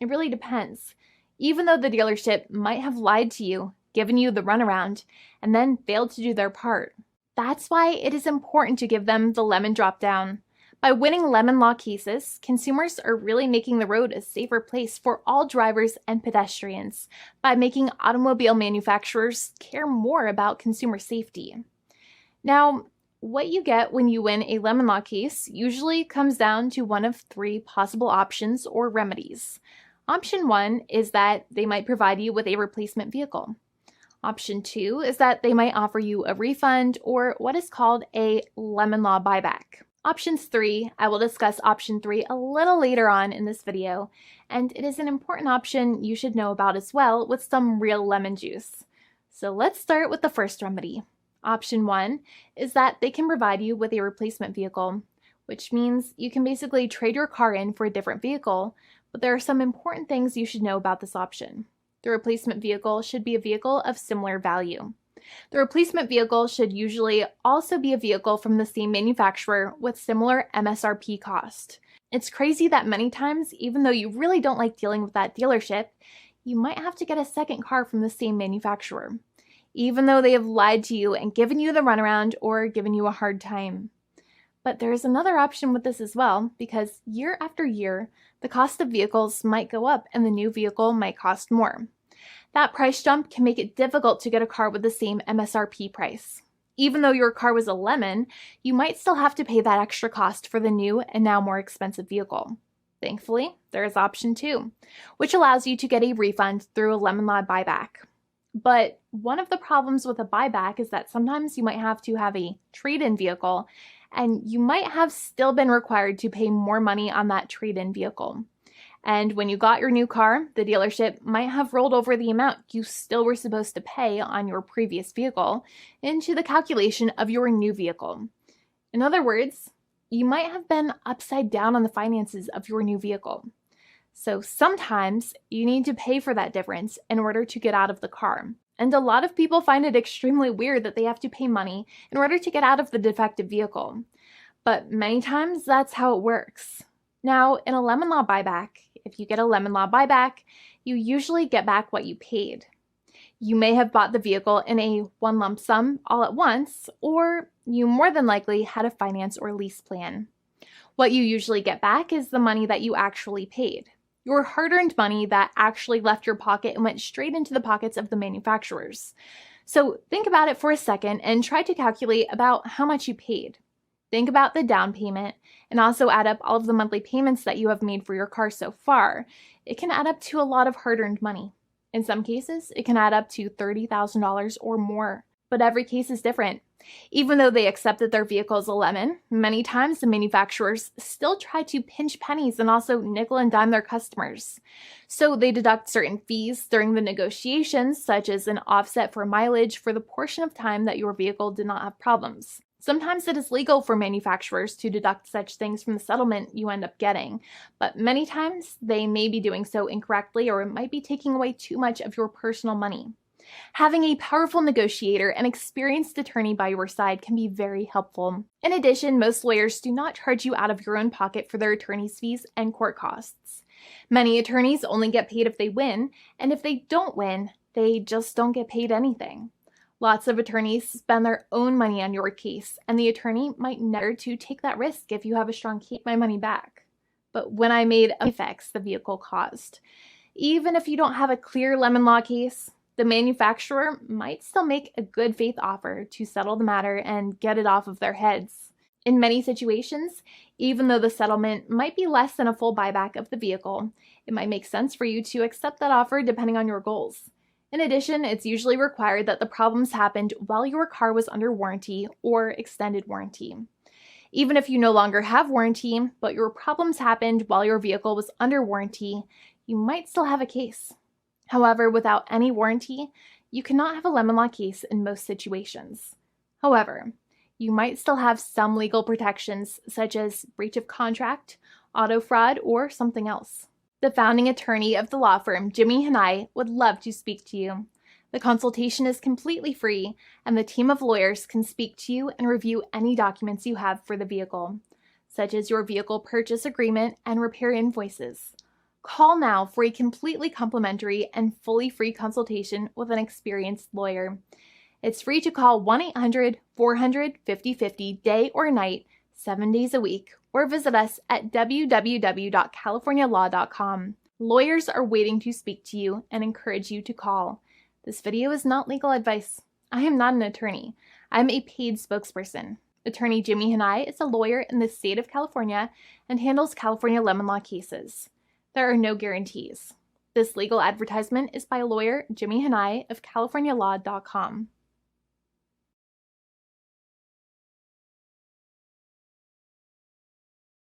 It really depends. Even though the dealership might have lied to you, given you the runaround, and then failed to do their part. That's why it is important to give them the lemon drop down. By winning lemon law cases, consumers are really making the road a safer place for all drivers and pedestrians by making automobile manufacturers care more about consumer safety. Now, what you get when you win a lemon law case usually comes down to one of three possible options or remedies. Option 1 is that they might provide you with a replacement vehicle. Option 2 is that they might offer you a refund or what is called a lemon law buyback. Options 3, I will discuss option 3 a little later on in this video, and it is an important option you should know about as well with some real lemon juice. So let's start with the first remedy. Option 1 is that they can provide you with a replacement vehicle, which means you can basically trade your car in for a different vehicle, but there are some important things you should know about this option. The replacement vehicle should be a vehicle of similar value. The replacement vehicle should usually also be a vehicle from the same manufacturer with similar MSRP cost. It's crazy that many times, even though you really don't like dealing with that dealership, you might have to get a second car from the same manufacturer, even though they have lied to you and given you the runaround or given you a hard time. But there is another option with this as well, because year after year, the cost of vehicles might go up and the new vehicle might cost more. That price jump can make it difficult to get a car with the same MSRP price. Even though your car was a lemon, you might still have to pay that extra cost for the new and now more expensive vehicle. Thankfully, there is option 2, which allows you to get a refund through a lemon law buyback. But one of the problems with a buyback is that sometimes you might have to have a trade-in vehicle, and you might have still been required to pay more money on that trade-in vehicle. And when you got your new car, the dealership might have rolled over the amount you still were supposed to pay on your previous vehicle into the calculation of your new vehicle. In other words, you might have been upside down on the finances of your new vehicle. So sometimes you need to pay for that difference in order to get out of the car. And a lot of people find it extremely weird that they have to pay money in order to get out of the defective vehicle. But many times that's how it works. Now, in a lemon law buyback, if you get a lemon law buyback, you usually get back what you paid. You may have bought the vehicle in a one lump sum all at once, or you more than likely had a finance or lease plan. What you usually get back is the money that you actually paid. Your hard-earned money that actually left your pocket and went straight into the pockets of the manufacturers. So think about it for a second and try to calculate about how much you paid. Think about the down payment and also add up all of the monthly payments that you have made for your car so far. It can add up to a lot of hard-earned money. In some cases, it can add up to $30,000 or more, but every case is different. Even though they accept that their vehicle is a lemon, many times the manufacturers still try to pinch pennies and also nickel and dime their customers. So they deduct certain fees during the negotiations, such as an offset for mileage for the portion of time that your vehicle did not have problems. Sometimes it is legal for manufacturers to deduct such things from the settlement you end up getting, but many times they may be doing so incorrectly or it might be taking away too much of your personal money. Having a powerful negotiator and experienced attorney by your side can be very helpful. In addition, most lawyers do not charge you out of your own pocket for their attorney's fees and court costs. Many attorneys only get paid if they win, and if they don't win, they just don't get paid anything. Lots of attorneys spend their own money on your case, and the attorney might never to take that risk if you have a strong case. My money back. But when I made effects the vehicle caused, even if you don't have a clear lemon law case, the manufacturer might still make a good faith offer to settle the matter and get it off of their heads. In many situations, even though the settlement might be less than a full buyback of the vehicle, it might make sense for you to accept that offer depending on your goals. In addition, it's usually required that the problems happened while your car was under warranty or extended warranty. Even if you no longer have warranty, but your problems happened while your vehicle was under warranty, you might still have a case. However, without any warranty, you cannot have a lemon law case in most situations. However, you might still have some legal protections such as breach of contract, auto fraud, or something else. The founding attorney of the law firm, Jimmy and I, would love to speak to you. The consultation is completely free, and the team of lawyers can speak to you and review any documents you have for the vehicle, such as your vehicle purchase agreement and repair invoices. Call now for a completely complimentary and fully free consultation with an experienced lawyer. It's free to call 1-800-400-5050 day or night, 7 days a week, or visit us at www.californialaw.com. Lawyers are waiting to speak to you and encourage you to call. This video is not legal advice. I am not an attorney. I'm a paid spokesperson. Attorney Jimmy Hanai is a lawyer in the state of California and handles California lemon law cases. There are no guarantees. This legal advertisement is by lawyer Jimmy Hanai of CaliforniaLaw.com.